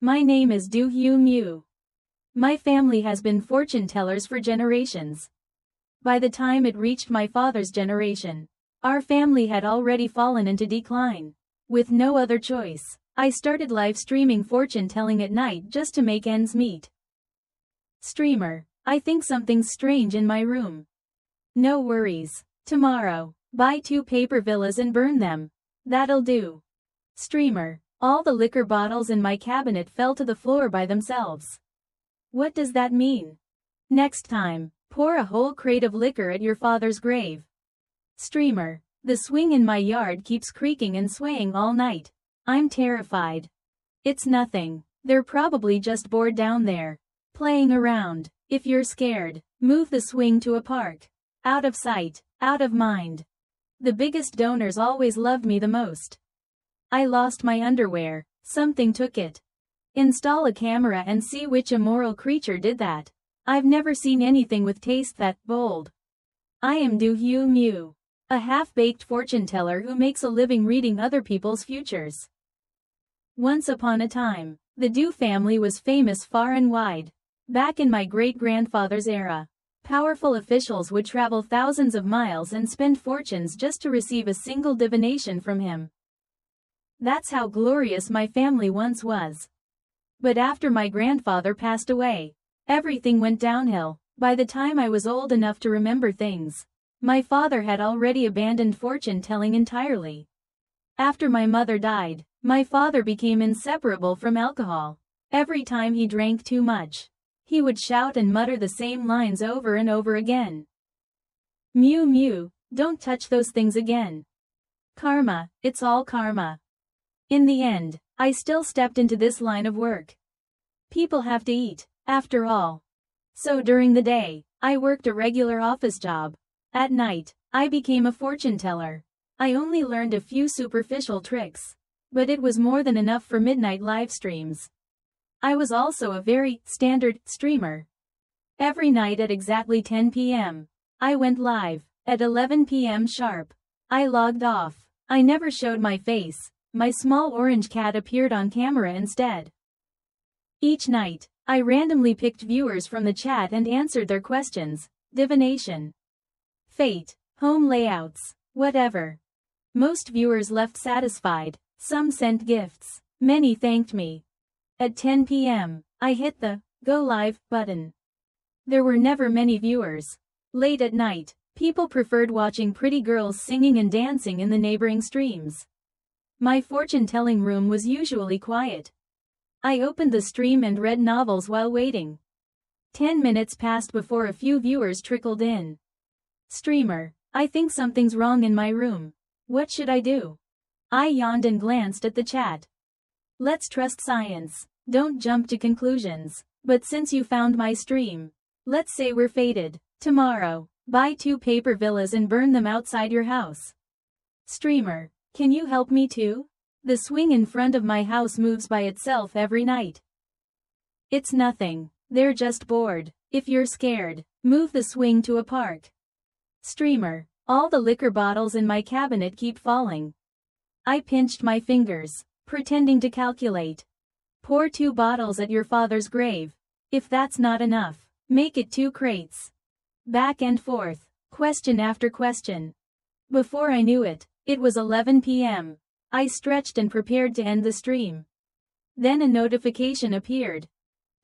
My name is Du Hu Mu. My family has been fortune tellers for generations. By the time it reached my father's generation, our family had already fallen into decline. With no other choice, I started live streaming fortune telling at night just to make ends meet. Streamer, I think something's strange in my room. No worries. Tomorrow, buy 2 paper villas and burn them. That'll do. Streamer, all the liquor bottles in my cabinet fell to the floor by themselves. What does that mean? Next time, pour a whole crate of liquor at your father's grave. Streamer, the swing in my yard keeps creaking and swaying all night. I'm terrified. It's nothing. They're probably just bored down there, playing around. If you're scared, move the swing to a park. Out of sight, out of mind. The biggest donors always loved me the most. I lost my underwear, something took it. Install a camera and see which immoral creature did that. I've never seen anything with taste that bold. I am Du Hu Mu, a half-baked fortune teller who makes a living reading other people's futures. Once upon a time, the Du family was famous far and wide. Back in my great-grandfather's era, powerful officials would travel thousands of miles and spend fortunes just to receive a single divination from him. That's how glorious my family once was. But after my grandfather passed away, everything went downhill. By the time I was old enough to remember things, my father had already abandoned fortune-telling entirely. After my mother died, my father became inseparable from alcohol. Every time he drank too much, he would shout and mutter the same lines over and over again. Mew mew, don't touch those things again. Karma, it's all karma. In the end, I still stepped into this line of work. People have to eat, after all. So during the day, I worked a regular office job. At night, I became a fortune teller. I only learned a few superficial tricks, but it was more than enough for midnight live streams. I was also a very standard streamer. Every night at exactly 10 p.m., I went live. At 11 p.m. sharp, I logged off. I never showed my face. My small orange cat appeared on camera instead. Each night, I randomly picked viewers from the chat and answered their questions. Divination, fate, home layouts, whatever. Most viewers left satisfied. Some sent gifts. Many thanked me. At 10 p.m., I hit the Go Live button. There were never many viewers. Late at night, people preferred watching pretty girls singing and dancing in the neighboring streams. My fortune-telling room was usually quiet. I opened the stream and read novels while waiting. 10 minutes passed before a few viewers trickled in. Streamer, I think something's wrong in my room. What should I do? I yawned and glanced at the chat. Let's trust science. Don't jump to conclusions. But since you found my stream, let's say we're fated. Tomorrow, buy 2 paper villas and burn them outside your house. Streamer, can you help me too? The swing in front of my house moves by itself every night. It's nothing. They're just bored. If you're scared, move the swing to a park. Streamer, all the liquor bottles in my cabinet keep falling. I pinched my fingers, pretending to calculate. Pour 2 bottles at your father's grave. If that's not enough, make it 2 crates. Back and forth, question after question. Before I knew it, it was 11 p.m. I stretched and prepared to end the stream. Then a notification appeared.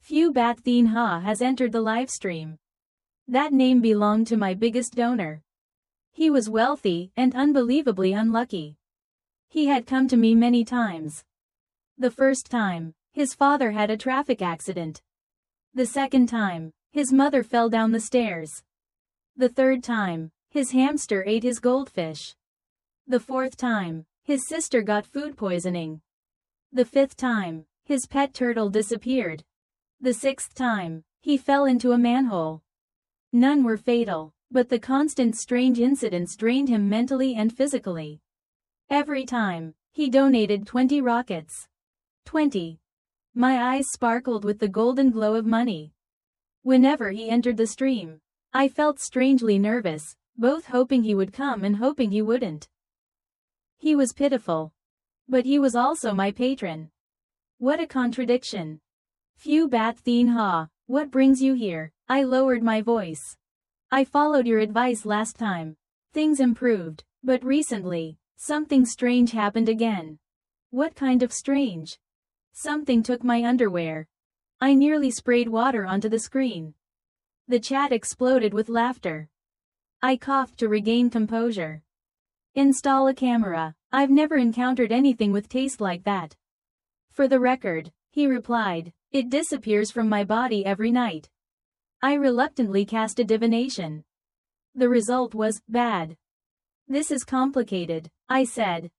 Phew, Bat Thien Ha has entered the livestream. That name belonged to my biggest donor. He was wealthy and unbelievably unlucky. He had come to me many times. The first time, his father had a traffic accident. The second time, his mother fell down the stairs. The third time, his hamster ate his goldfish. The fourth time, his sister got food poisoning. The fifth time, his pet turtle disappeared. The sixth time, he fell into a manhole. None were fatal, but the constant strange incidents drained him mentally and physically. Every time, he donated 20 rockets. 20. My eyes sparkled with the golden glow of money. Whenever he entered the stream, I felt strangely nervous, both hoping he would come and hoping he wouldn't. He was pitiful. But he was also my patron. What a contradiction. Phew bat thin ha, what brings you here? I lowered my voice. I followed your advice last time. Things improved, but recently, something strange happened again. What kind of strange? Something took my underwear. I nearly sprayed water onto the screen. The chat exploded with laughter. I coughed to regain composure. Install a camera. I've never encountered anything with taste like that. For the record, he replied, it disappears from my body every night. I reluctantly cast a divination. The result was bad. This is complicated, I said.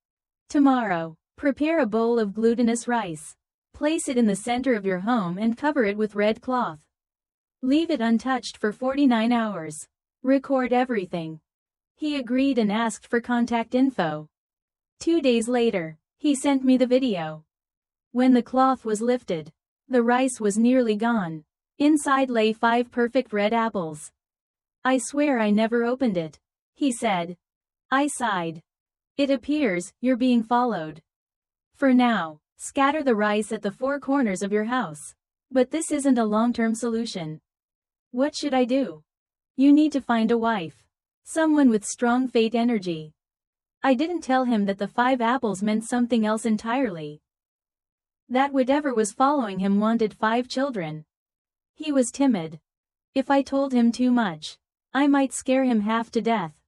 Tomorrow, prepare a bowl of glutinous rice. Place it in the center of your home and cover it with red cloth. Leave it untouched for 49 hours. Record everything. He agreed and asked for contact info. 2 days later, he sent me the video. When the cloth was lifted, the rice was nearly gone. Inside lay 5 perfect red apples. I swear I never opened it, he said. I sighed. It appears you're being followed. For now, scatter the rice at the 4 corners of your house. But this isn't a long-term solution. What should I do? You need to find a wife. Someone with strong fate energy. I didn't tell him that the 5 apples meant something else entirely. That whatever was following him wanted 5 children. He was timid. If I told him too much, I might scare him half to death.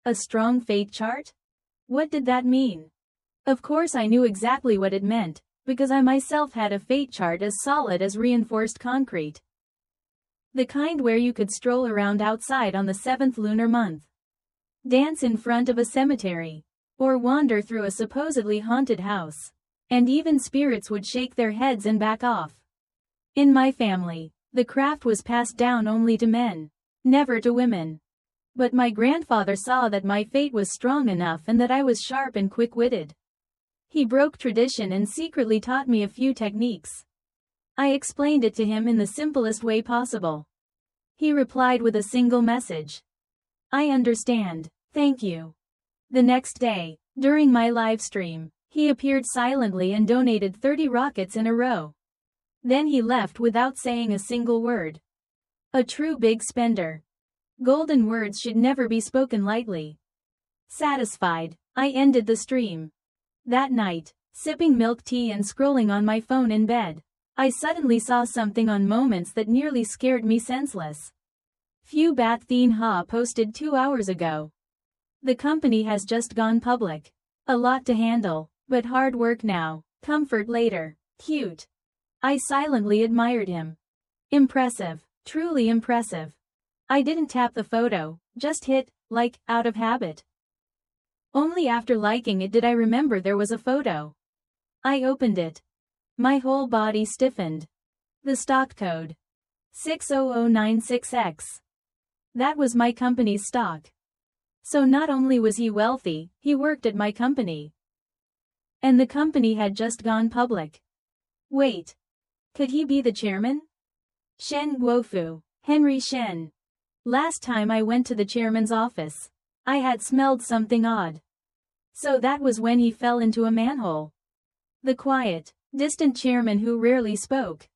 A strong fate chart? What did that mean? Of course I knew exactly what it meant, because I myself had a fate chart as solid as reinforced concrete. The kind where you could stroll around outside on the 7th lunar month, dance in front of a cemetery, or wander through a supposedly haunted house, and even spirits would shake their heads and back off. In my family, the craft was passed down only to men, never to women. But my grandfather saw that my fate was strong enough and that I was sharp and quick-witted. He broke tradition and secretly taught me a few techniques. I explained it to him in the simplest way possible. He replied with a single message. I understand, thank you. The next day, during my live stream, he appeared silently and donated 30 rockets in a row. Then he left without saying a single word. A true big spender. Golden words should never be spoken lightly. Satisfied, I ended the stream. That night, sipping milk tea and scrolling on my phone in bed, I suddenly saw something on Moments that nearly scared me senseless. Phew bat thin ha posted 2 hours ago. The company has just gone public. A lot to handle, but hard work now, comfort later. Cute. I silently admired him. Impressive, truly impressive. I didn't tap the photo, just hit like out of habit. Only after liking it did I remember there was a photo. I opened it. My whole body stiffened. The stock code. 60096X. That was my company's stock. So not only was he wealthy, he worked at my company. And the company had just gone public. Wait. Could he be the chairman? Shen Guofu, Henry Shen. Last time I went to the chairman's office, I had smelled something odd. So that was when he fell into a manhole. The quiet, distant chairman who rarely spoke.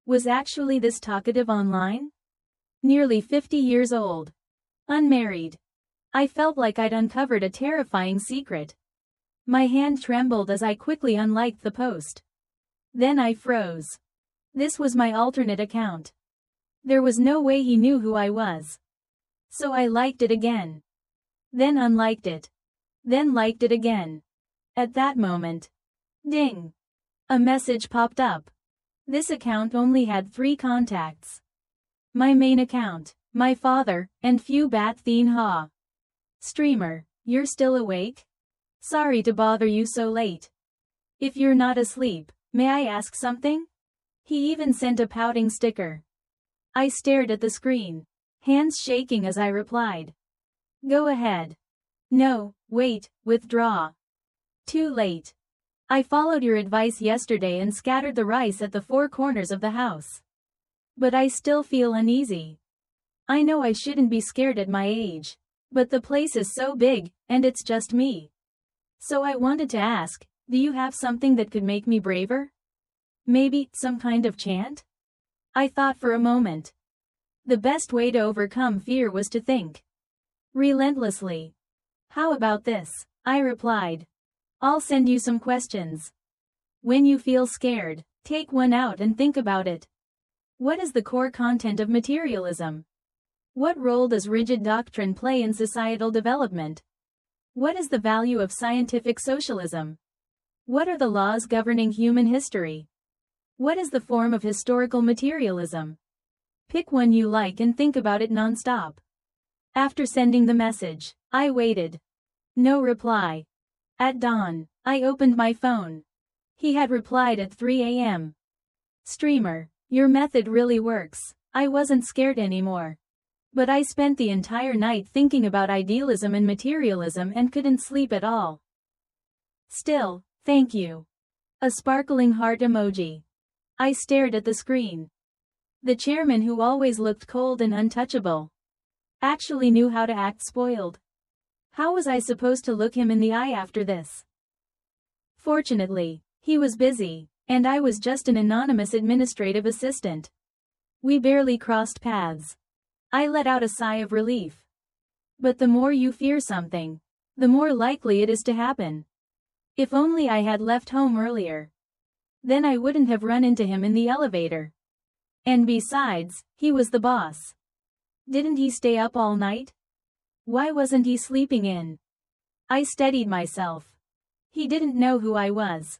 Was actually this talkative online? Nearly 50 years old. Unmarried. I felt like I'd uncovered a terrifying secret. My hand trembled as I quickly unliked the post. Then I froze. This was my alternate account. There was no way he knew who I was. So I liked it again. Then unliked it. Then liked it again. At that moment. Ding. A message popped up. This account only had 3 contacts. My main account, my father, and Phew bat thin ha. Streamer, you're still awake? Sorry to bother you so late. If you're not asleep, may I ask something? He even sent a pouting sticker. I stared at the screen, hands shaking as I replied. Go ahead. No, wait, withdraw. Too late. I followed your advice yesterday and scattered the rice at the 4 corners of the house. But I still feel uneasy. I know I shouldn't be scared at my age, but the place is so big, and it's just me. So I wanted to ask, do you have something that could make me braver? Maybe some kind of chant? I thought for a moment. The best way to overcome fear was to think relentlessly. How about this? I replied. I'll send you some questions. When you feel scared, take one out and think about it. What is the core content of materialism? What role does rigid doctrine play in societal development? What is the value of scientific socialism? What are the laws governing human history? What is the form of historical materialism? Pick one you like and think about it non-stop. After sending the message, I waited. No reply. At dawn, I opened my phone. He had replied at 3 a.m. Streamer, your method really works. I wasn't scared anymore. But I spent the entire night thinking about idealism and materialism and couldn't sleep at all. Still, thank you. A sparkling heart emoji. I stared at the screen. The chairman, who always looked cold and untouchable, actually knew how to act spoiled. How was I supposed to look him in the eye after this? Fortunately, he was busy, and I was just an anonymous administrative assistant. We barely crossed paths. I let out a sigh of relief. But the more you fear something, the more likely it is to happen. If only I had left home earlier. Then I wouldn't have run into him in the elevator. And besides, he was the boss. Didn't he stay up all night? Why wasn't he sleeping in? I steadied myself. He didn't know who I was.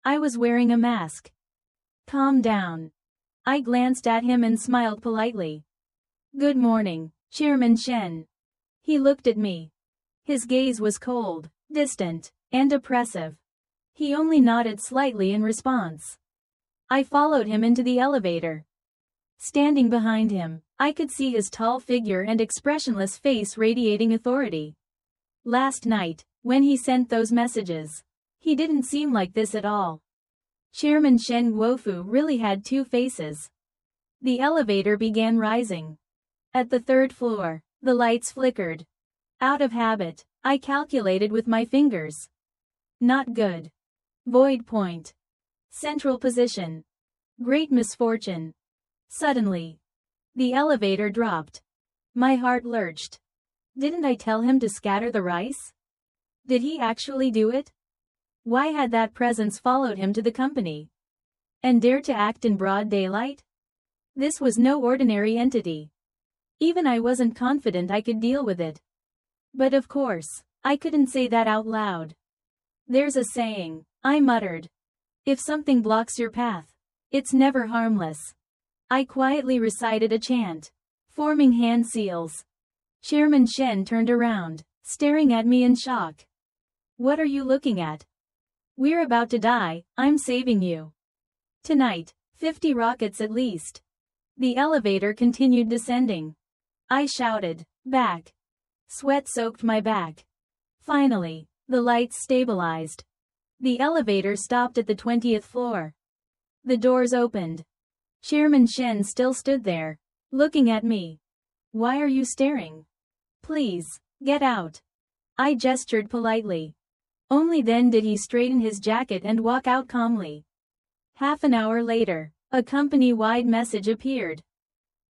I was wearing a mask. Calm down. I glanced at him and smiled politely. Good morning, Chairman Shen. He looked at me. His gaze was cold, distant, and oppressive. He only nodded slightly in response. I followed him into the elevator. Standing behind him, I could see his tall figure and expressionless face radiating authority. Last night, when he sent those messages, he didn't seem like this at all. Chairman Shen Guofu really had two faces. The elevator began rising. At the third floor, the lights flickered. Out of habit, I calculated with my fingers. Not good. Void point. Central position. Great misfortune. Suddenly, the elevator dropped. My heart lurched. Didn't I tell him to scatter the rice? Did he actually do it? Why had that presence followed him to the company? And dared to act in broad daylight? This was no ordinary entity. Even I wasn't confident I could deal with it. But of course, I couldn't say that out loud. There's a saying, I muttered. If something blocks your path, it's never harmless. I quietly recited a chant, forming hand seals. Chairman Shen turned around, staring at me in shock. What are you looking at? We're about to die, I'm saving you. Tonight, 50 rockets at least. The elevator continued descending. I shouted, back. Sweat soaked my back. Finally, the lights stabilized. The elevator stopped at the 20th floor. The doors opened. Chairman Shen still stood there, looking at me. Why are you staring? Please, get out. I gestured politely. Only then did he straighten his jacket and walk out calmly. Half an hour later, a company-wide message appeared.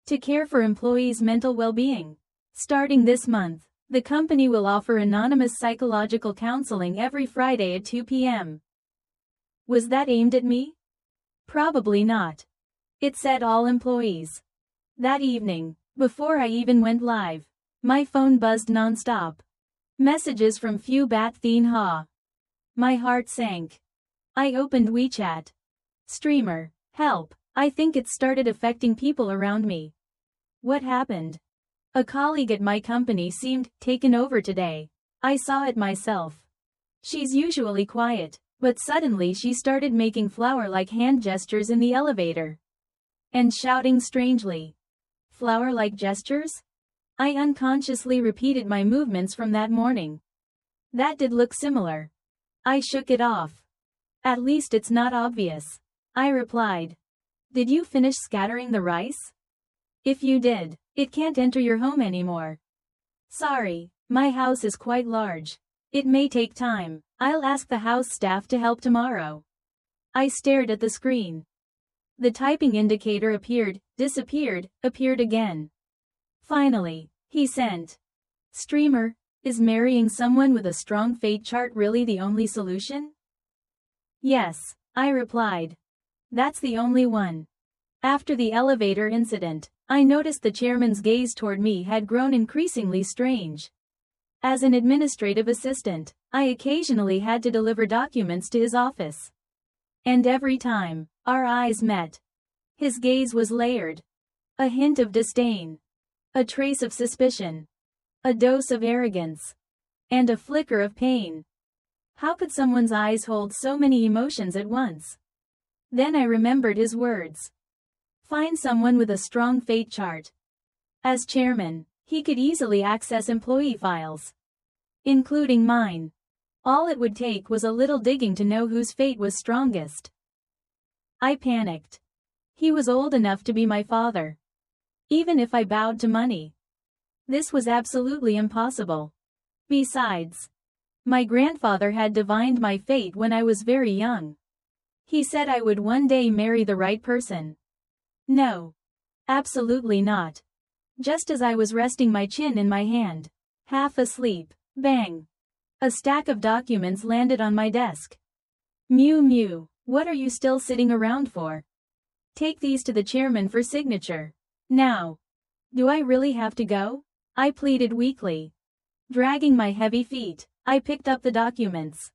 To care for employees' mental well-being. Starting this month, the company will offer anonymous psychological counseling every Friday at 2 p.m. Was that aimed at me? Probably not. It said all employees. That evening, before I even went live, my phone buzzed non-stop. Messages from Phu Bat Thien Ha. My heart sank. I opened WeChat. Streamer, help, I think it started affecting people around me. What happened? A colleague at my company seemed taken over today. I saw it myself. She's usually quiet, but suddenly she started making flower-like hand gestures in the elevator. And shouting strangely. Flower-like gestures? I unconsciously repeated my movements from that morning. That did look similar. I shook it off. At least it's not obvious. I replied. Did you finish scattering the rice? If you did, it can't enter your home anymore. Sorry, my house is quite large. It may take time. I'll ask the house staff to help tomorrow. I stared at the screen. The typing indicator appeared, disappeared, appeared again. Finally, he sent. Streamer, is marrying someone with a strong fate chart really the only solution? Yes, I replied. That's the only one. After the elevator incident, I noticed the chairman's gaze toward me had grown increasingly strange. As an administrative assistant, I occasionally had to deliver documents to his office. And every time our eyes met, his gaze was layered. A hint of disdain. A trace of suspicion. A dose of arrogance. And a flicker of pain. How could someone's eyes hold so many emotions at once? Then I remembered his words. Find someone with a strong fate chart. As chairman, he could easily access employee files, including mine. All it would take was a little digging to know whose fate was strongest. I panicked. He was old enough to be my father. Even if I bowed to money, this was absolutely impossible. Besides, my grandfather had divined my fate when I was very young. He said I would one day marry the right person. No. Absolutely not. Just as I was resting my chin in my hand, half asleep, bang! A stack of documents landed on my desk. Mew mew, what are you still sitting around for? Take these to the chairman for signature. Now. Do I really have to go? I pleaded weakly. Dragging my heavy feet, I picked up the documents.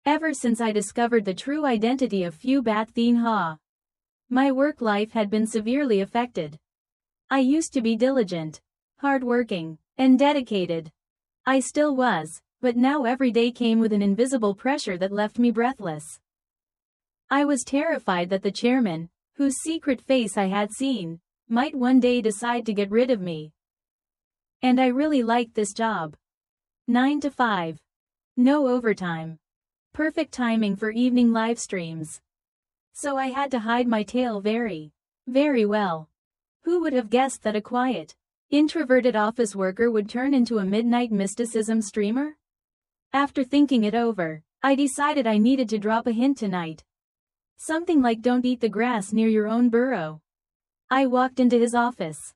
Ever since I discovered the true identity of Phu Bat Thien Ha, my work life had been severely affected. I used to be diligent, hardworking, and dedicated. I still was, but now every day came with an invisible pressure that left me breathless. I was terrified that the chairman, whose secret face I had seen, might one day decide to get rid of me. And I really liked this job. 9 to 5. No overtime. Perfect timing for evening live streams. So I had to hide my tail very, very well. Who would have guessed that a quiet, introverted office worker would turn into a midnight mysticism streamer? After thinking it over, I decided I needed to drop a hint tonight. Something like don't eat the grass near your own burrow. I walked into his office.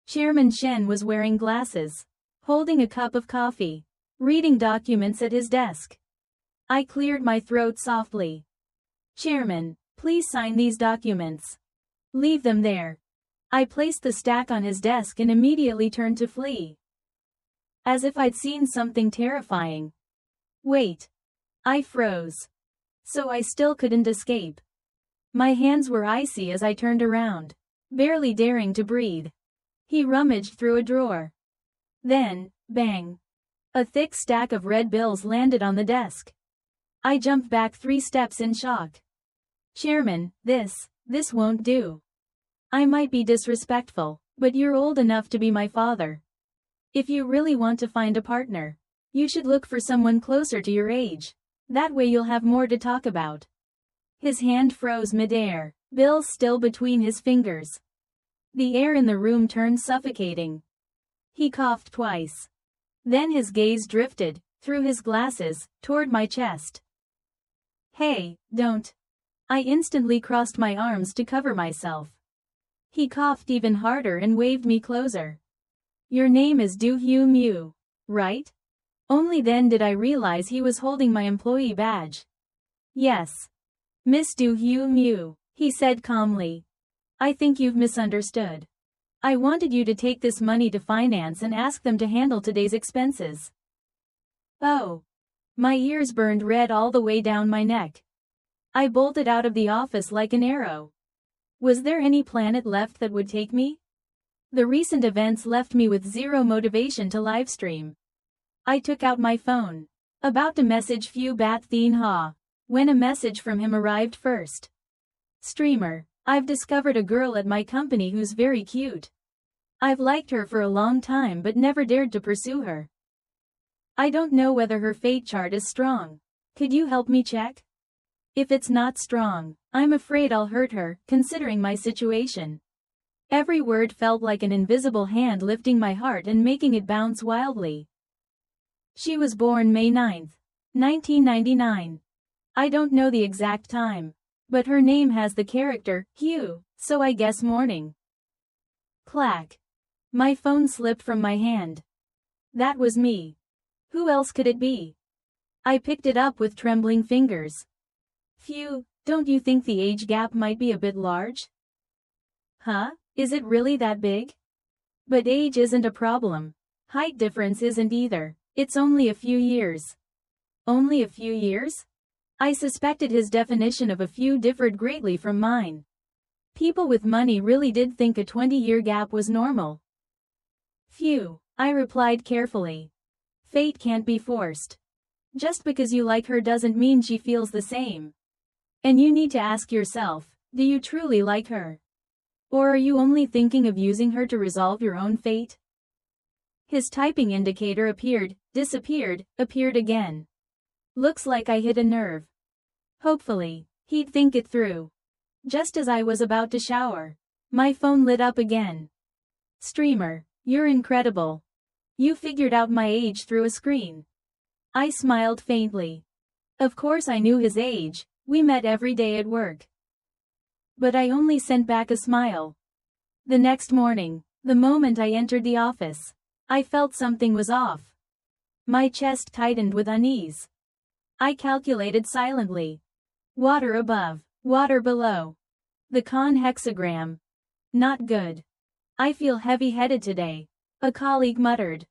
Chairman Shen was wearing glasses, holding a cup of coffee, reading documents at his desk. I cleared my throat softly. Chairman, please sign these documents. Leave them there. I placed the stack on his desk and immediately turned to flee. As if I'd seen something terrifying. Wait. I froze. So I still couldn't escape. My hands were icy as I turned around, barely daring to breathe. He rummaged through a drawer. Then, bang! A thick stack of red bills landed on the desk. I jumped back 3 steps in shock. Chairman, this won't do. I might be disrespectful, but you're old enough to be my father. If you really want to find a partner, you should look for someone closer to your age. That way you'll have more to talk about. His hand froze midair, bills still between his fingers. The air in the room turned suffocating. He coughed twice. Then his gaze drifted, through his glasses, toward my chest. Hey, don't. I instantly crossed my arms to cover myself. He coughed even harder and waved me closer. Your name is Do Hugh Mew, right? Only then did I realize he was holding my employee badge. Yes. Miss Do Hugh Mew, he said calmly. I think you've misunderstood. I wanted you to take this money to finance and ask them to handle today's expenses. Oh. My ears burned red all the way down my neck. I bolted out of the office like an arrow. Was there any planet left that would take me? The recent events left me with zero motivation to livestream. I took out my phone, about to message Phu Bat Thien Ha, when a message from him arrived first. Streamer, I've discovered a girl at my company who's very cute. I've liked her for a long time but never dared to pursue her. I don't know whether her fate chart is strong. Could you help me check? If it's not strong, I'm afraid I'll hurt her, considering my situation. Every word felt like an invisible hand lifting my heart and making it bounce wildly. She was born May 9, 1999. I don't know the exact time, But her name has the character, Hugh, so I guess morning. Clack. My phone slipped from my hand. That was me. Who else could it be? I picked it up with trembling fingers. Phew, don't you think the age gap might be a bit large? Huh? Is it really that big? But age isn't a problem. Height difference isn't either. It's only a few years. Only a few years? I suspected his definition of a few differed greatly from mine. People with money really did think a 20-year gap was normal. Phew, I replied carefully. Fate can't be forced. Just because you like her doesn't mean she feels the same. And you need to ask yourself, do you truly like her? Or are you only thinking of using her to resolve your own fate? His typing indicator appeared, disappeared, appeared again. Looks like I hit a nerve. Hopefully, he'd think it through. Just as I was about to shower, my phone lit up again. Streamer, you're incredible. You figured out my age through a screen. I smiled faintly. Of course I knew his age, we met every day at work. But I only sent back a smile. The next morning, the moment I entered the office, I felt something was off. My chest tightened with unease. I calculated silently. Water above, water below. The hexagram. Not good. I feel heavy-headed today, a colleague muttered.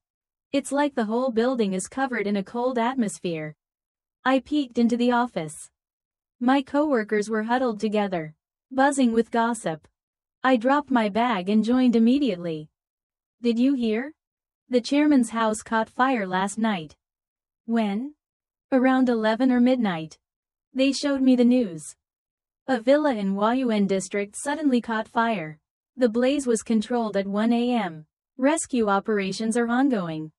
It's like the whole building is covered in a cold atmosphere. I peeked into the office. My coworkers were huddled together, buzzing with gossip. I dropped my bag and joined immediately. Did you hear? The chairman's house caught fire last night. When? Around 11 or midnight. They showed me the news. A villa in Wayuan district suddenly caught fire. The blaze was controlled at 1 a.m. Rescue operations are ongoing.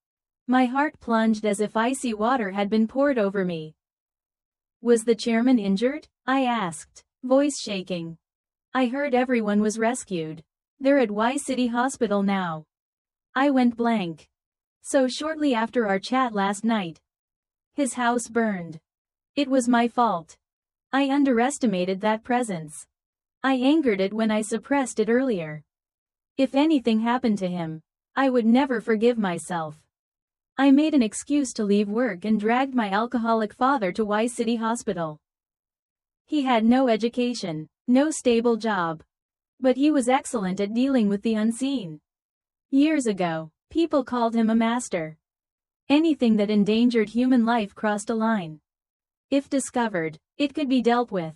My heart plunged as if icy water had been poured over me. Was the chairman injured? I asked, voice shaking. I heard everyone was rescued. They're at Y City Hospital now. I went blank. So shortly after our chat last night, his house burned. It was my fault. I underestimated that presence. I angered it when I suppressed it earlier. If anything happened to him, I would never forgive myself. I made an excuse to leave work and dragged my alcoholic father to Y City Hospital. He had no education, no stable job. But he was excellent at dealing with the unseen. Years ago, people called him a master. Anything that endangered human life crossed a line. If discovered, it could be dealt with.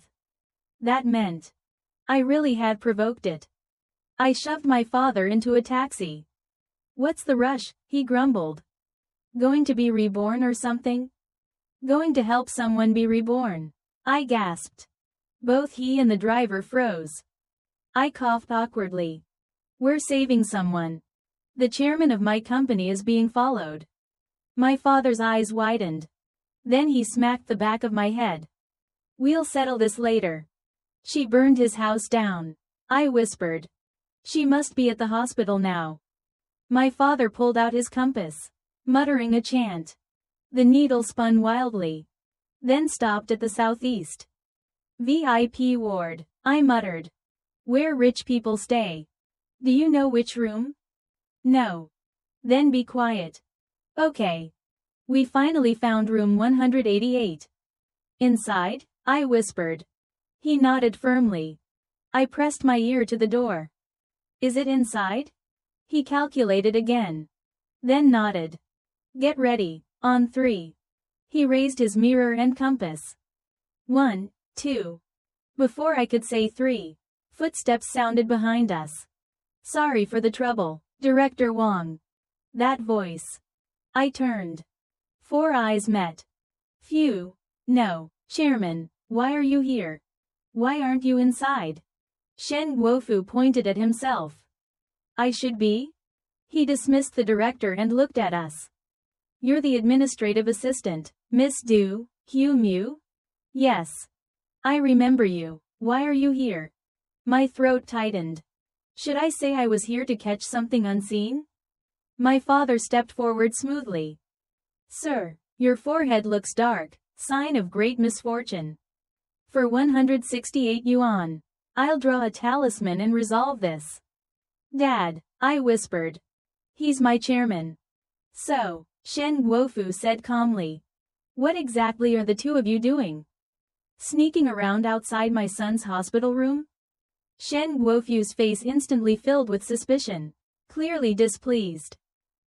That meant I really had provoked it. I shoved my father into a taxi. What's the rush? He grumbled. Going to be reborn or something? Going to help someone be reborn. I gasped. Both he and the driver froze. I coughed awkwardly. We're saving someone. The chairman of my company is being followed. My father's eyes widened. Then he smacked the back of my head. We'll settle this later. She burned his house down. I whispered. She must be at the hospital now. My father pulled out his compass, muttering a chant. The needle spun wildly. Then stopped at the southeast. VIP ward, I muttered. Where rich people stay. Do you know which room? No. Then be quiet. Okay. We finally found room 188. Inside? I whispered. He nodded firmly. I pressed my ear to the door. Is it inside? He calculated again. Then nodded. Get ready, on 3. He raised his mirror and compass. 1, 2. Before I could say 3, footsteps sounded behind us. Sorry for the trouble, Director Wong. That voice. I turned. 4 eyes met. Phew. No, Chairman, why are you here? Why aren't you inside? Shen Guofu pointed at himself. I should be? He dismissed the director and looked at us. You're the administrative assistant, Miss Du, Hugh Mew? Yes. I remember you. Why are you here? My throat tightened. Should I say I was here to catch something unseen? My father stepped forward smoothly. Sir, your forehead looks dark, sign of great misfortune. For 168 yuan. I'll draw a talisman and resolve this. Dad, I whispered. He's my chairman. So, Shen Guofu said calmly. What exactly are the two of you doing? Sneaking around outside my son's hospital room? Shen Guofu's face instantly filled with suspicion, clearly displeased.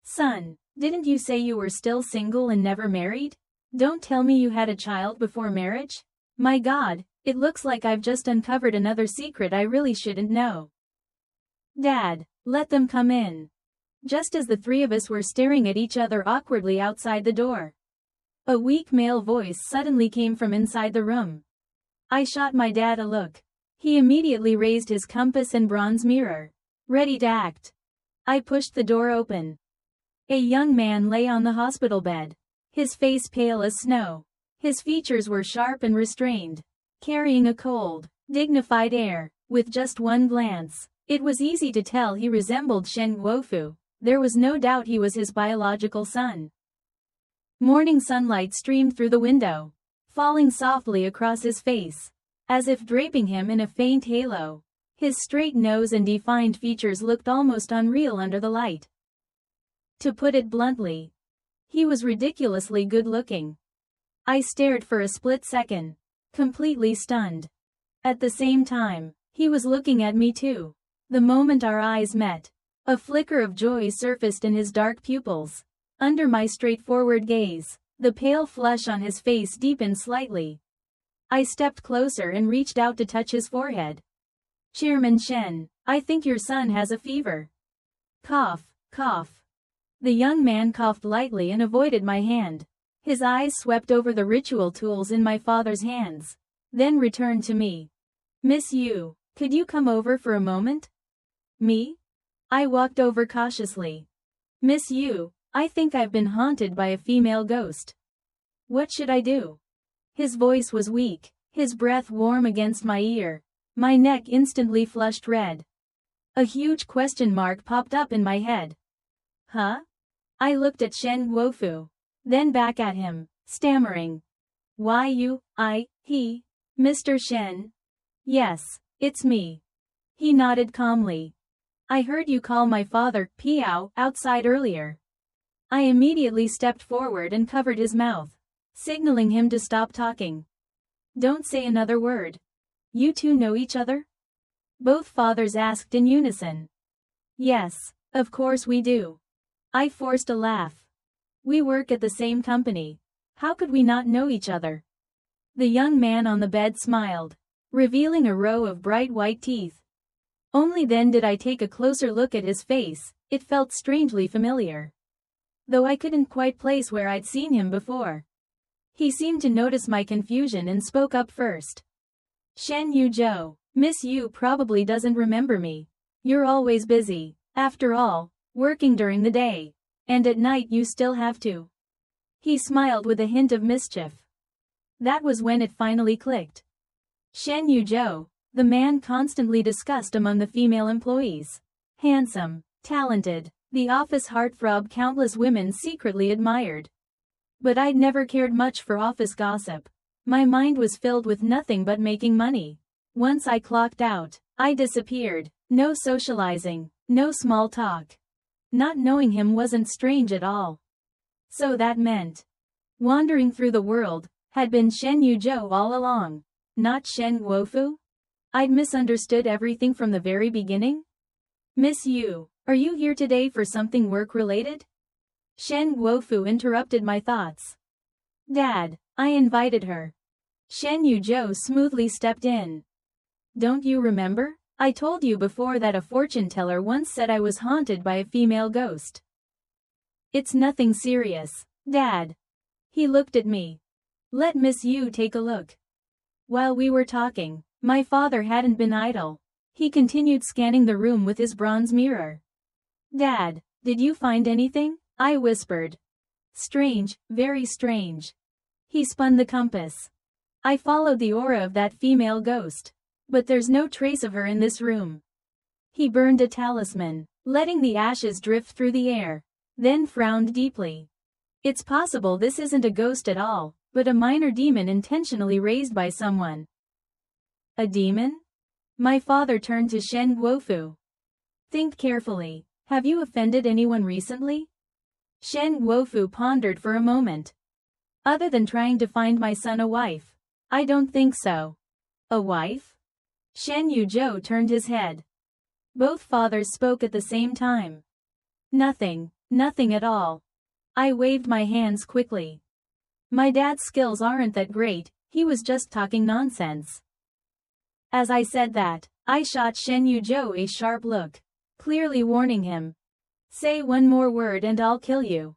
Son, didn't you say you were still single and never married? Don't tell me you had a child before marriage? My God, it looks like I've just uncovered another secret I really shouldn't know. Dad, let them come in. Just as the three of us were staring at each other awkwardly outside the door, a weak male voice suddenly came from inside the room. I shot my dad a look. He immediately raised his compass and bronze mirror, ready to act. I pushed the door open. A young man lay on the hospital bed, his face pale as snow. His features were sharp and restrained, carrying a cold, dignified air. With just one glance, it was easy to tell he resembled Shen Guofu. There was no doubt he was his biological son. Morning sunlight streamed through the window, falling softly across his face, as if draping him in a faint halo. His straight nose and defined features looked almost unreal under the light. To put it bluntly, he was ridiculously good-looking. I stared for a split second, completely stunned. At the same time, he was looking at me too. The moment our eyes met, a flicker of joy surfaced in his dark pupils. Under my straightforward gaze, the pale flush on his face deepened slightly. I stepped closer and reached out to touch his forehead. Chairman Shen, I think your son has a fever. Cough, cough. The young man coughed lightly and avoided my hand. His eyes swept over the ritual tools in my father's hands, then returned to me. Miss Yu, could you come over for a moment? Me? I walked over cautiously. Miss Yu, I think I've been haunted by a female ghost. What should I do? His voice was weak, his breath warm against my ear. My neck instantly flushed red. A huge question mark popped up in my head. Huh? I looked at Shen Guofu, then back at him, stammering. Why you, he, Mr. Shen? Yes, it's me. He nodded calmly. I heard you call my father, Piao, outside earlier. I immediately stepped forward and covered his mouth, signaling him to stop talking. Don't say another word. You two know each other? Both fathers asked in unison. Yes, of course we do. I forced a laugh. We work at the same company. How could we not know each other? The young man on the bed smiled, revealing a row of bright white teeth. Only then did I take a closer look at his face. It felt strangely familiar, though I couldn't quite place where I'd seen him before. He seemed to notice my confusion and spoke up first. Shen Yu Zhou, Miss Yu probably doesn't remember me. You're always busy, after all, working during the day, and at night you still have to. He smiled with a hint of mischief. That was when it finally clicked. Shen Yu Zhou, the man constantly discussed among the female employees. Handsome, talented, the office heartthrob countless women secretly admired. But I'd never cared much for office gossip. My mind was filled with nothing but making money. Once I clocked out, I disappeared. No socializing, no small talk. Not knowing him wasn't strange at all. So that meant wandering through the world had been Shen Yu Zhou all along, not Shen Guofu? I'd misunderstood everything from the very beginning? Miss Yu, are you here today for something work-related? Shen Guofu interrupted my thoughts. Dad, I invited her. Shen Yu Zhou smoothly stepped in. Don't you remember? I told you before that a fortune teller once said I was haunted by a female ghost. It's nothing serious, Dad. He looked at me. Let Miss Yu take a look. While we were talking, my father hadn't been idle. He continued scanning the room with his bronze mirror. Dad, did you find anything? I whispered. Strange, very strange. He spun the compass. I followed the aura of that female ghost. But there's no trace of her in this room. He burned a talisman, letting the ashes drift through the air, then frowned deeply. It's possible this isn't a ghost at all, but a minor demon intentionally raised by someone. A demon? My father turned to Shen Guofu. Think carefully. Have you offended anyone recently? Shen Guofu pondered for a moment. Other than trying to find my son a wife. I don't think so. A wife? Shen Yuzhou turned his head. Both fathers spoke at the same time. Nothing, nothing at all. I waved my hands quickly. My dad's skills aren't that great, he was just talking nonsense. As I said that, I shot Shen Yuzhou a sharp look, clearly warning him. Say one more word and I'll kill you.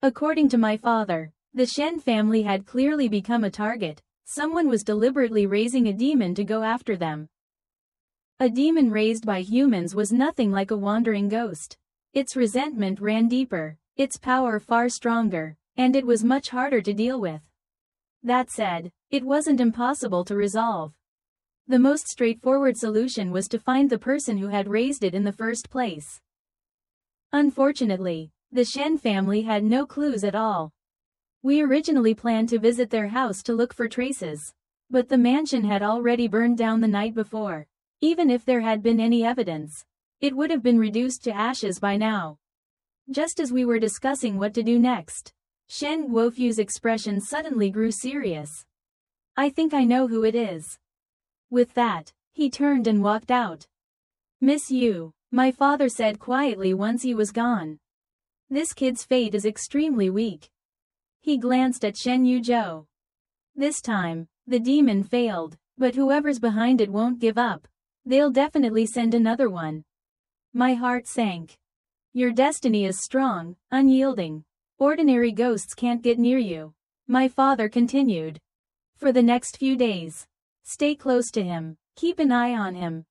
According to my father, the Shen family had clearly become a target. Someone was deliberately raising a demon to go after them. A demon raised by humans was nothing like a wandering ghost. Its resentment ran deeper, its power far stronger, and it was much harder to deal with. That said, it wasn't impossible to resolve. The most straightforward solution was to find the person who had raised it in the first place. Unfortunately, the Shen family had no clues at all. We originally planned to visit their house to look for traces. But the mansion had already burned down the night before. Even if there had been any evidence, it would have been reduced to ashes by now. Just as we were discussing what to do next, Shen Guofu's expression suddenly grew serious. I think I know who it is. With that, he turned and walked out. Miss Yu, my father said quietly once he was gone. This kid's fate is extremely weak. He glanced at Shen Yuzhou. This time, the demon failed, but whoever's behind it won't give up. They'll definitely send another one. My heart sank. Your destiny is strong, unyielding. Ordinary ghosts can't get near you. My father continued. For the next few days, stay close to him, keep an eye on him.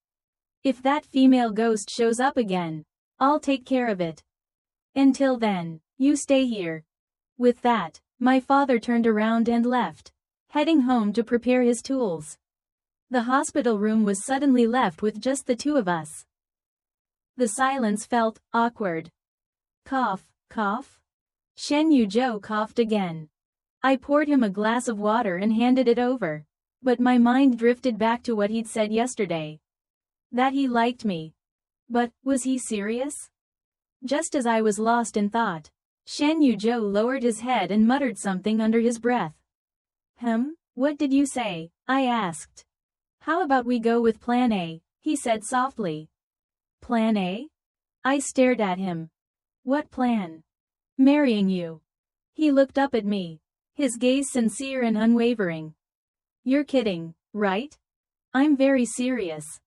If that female ghost shows up again, I'll take care of it. Until then, you stay here. With that, my father turned around and left, heading home to prepare his tools. The hospital room was suddenly left with just the two of us. The silence felt awkward. Cough, cough. Shen Yuzhou coughed again. I poured him a glass of water and handed it over. But my mind drifted back to what he'd said yesterday. That he liked me. But, was he serious? Just as I was lost in thought, Shen Yuzhou lowered his head and muttered something under his breath. What did you say? I asked. How about we go with Plan A, he said softly. Plan A? I stared at him. What plan? Marrying you. He looked up at me, his gaze sincere and unwavering. You're kidding, right? I'm very serious.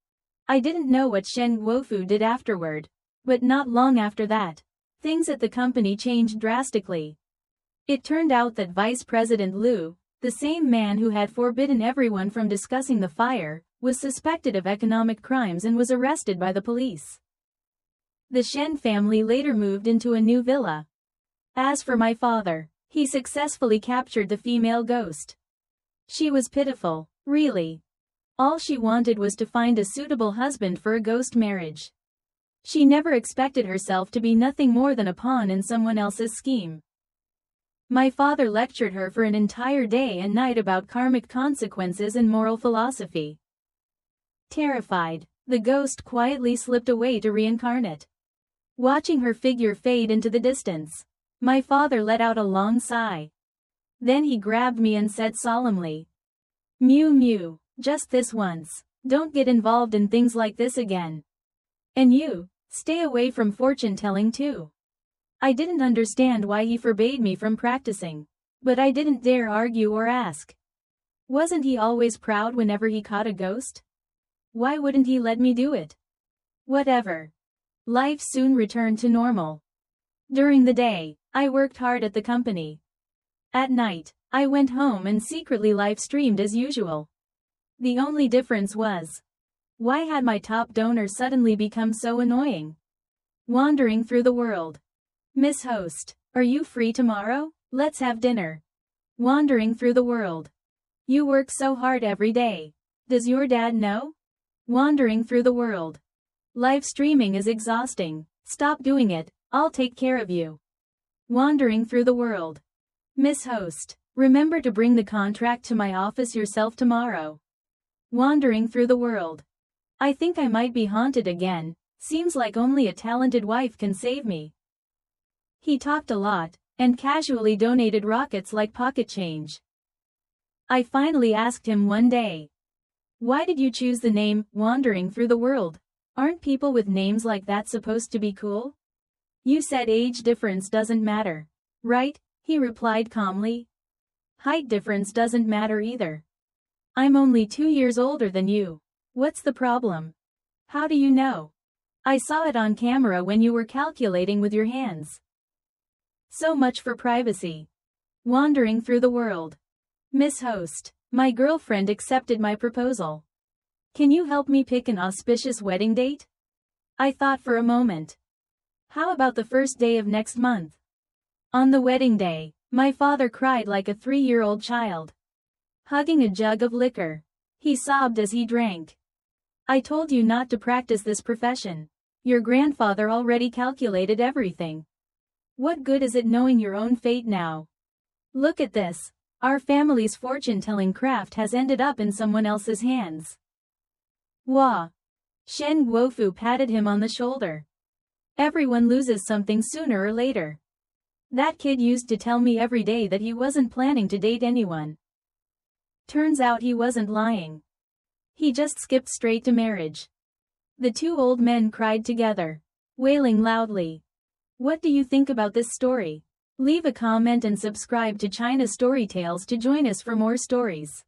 I didn't know what Shen Guofu did afterward, but not long after that, things at the company changed drastically. It turned out that Vice President Liu, the same man who had forbidden everyone from discussing the fire, was suspected of economic crimes and was arrested by the police. The Shen family later moved into a new villa. As for my father, he successfully captured the female ghost. She was pitiful, really. All she wanted was to find a suitable husband for a ghost marriage. She never expected herself to be nothing more than a pawn in someone else's scheme. My father lectured her for an entire day and night about karmic consequences and moral philosophy. Terrified, the ghost quietly slipped away to reincarnate. Watching her figure fade into the distance, my father let out a long sigh. Then he grabbed me and said solemnly, Mew mew, just this once. Don't get involved in things like this again. And you, stay away from fortune-telling too. I didn't understand why he forbade me from practicing, but I didn't dare argue or ask. Wasn't he always proud whenever he caught a ghost? Why wouldn't he let me do it? Whatever. Life soon returned to normal. During the day, I worked hard at the company. At night, I went home and secretly live-streamed as usual. The only difference was, why had my top donor suddenly become so annoying? Wandering through the world. Miss Host, are you free tomorrow? Let's have dinner. Wandering through the world. You work so hard every day. Does your dad know? Wandering through the world. Live streaming is exhausting. Stop doing it, I'll take care of you. Wandering through the world. Miss Host, remember to bring the contract to my office yourself tomorrow. Wandering through the world. I think I might be haunted again. Seems like only a talented wife can save me. He talked a lot, and casually donated rockets like pocket change. I finally asked him one day. Why did you choose the name, Wandering Through the World? Aren't people with names like that supposed to be cool? You said age difference doesn't matter, right? He replied calmly. Height difference doesn't matter either. I'm only 2 years older than you. What's the problem? How do you know? I saw it on camera when you were calculating with your hands. So much for privacy. Wandering through the world. Miss Host, my girlfriend accepted my proposal. Can you help me pick an auspicious wedding date? I thought for a moment. How about the first day of next month? On the wedding day, my father cried like a 3-year-old child. Hugging a jug of liquor. He sobbed as he drank. I told you not to practice this profession. Your grandfather already calculated everything. What good is it knowing your own fate now? Look at this. Our family's fortune-telling craft has ended up in someone else's hands. Wah. Shen Guofu patted him on the shoulder. Everyone loses something sooner or later. That kid used to tell me every day that he wasn't planning to date anyone. Turns out he wasn't lying. He just skipped straight to marriage. The two old men cried together, wailing loudly. What do you think about this story? Leave a comment and subscribe to China Story Tales to join us for more stories.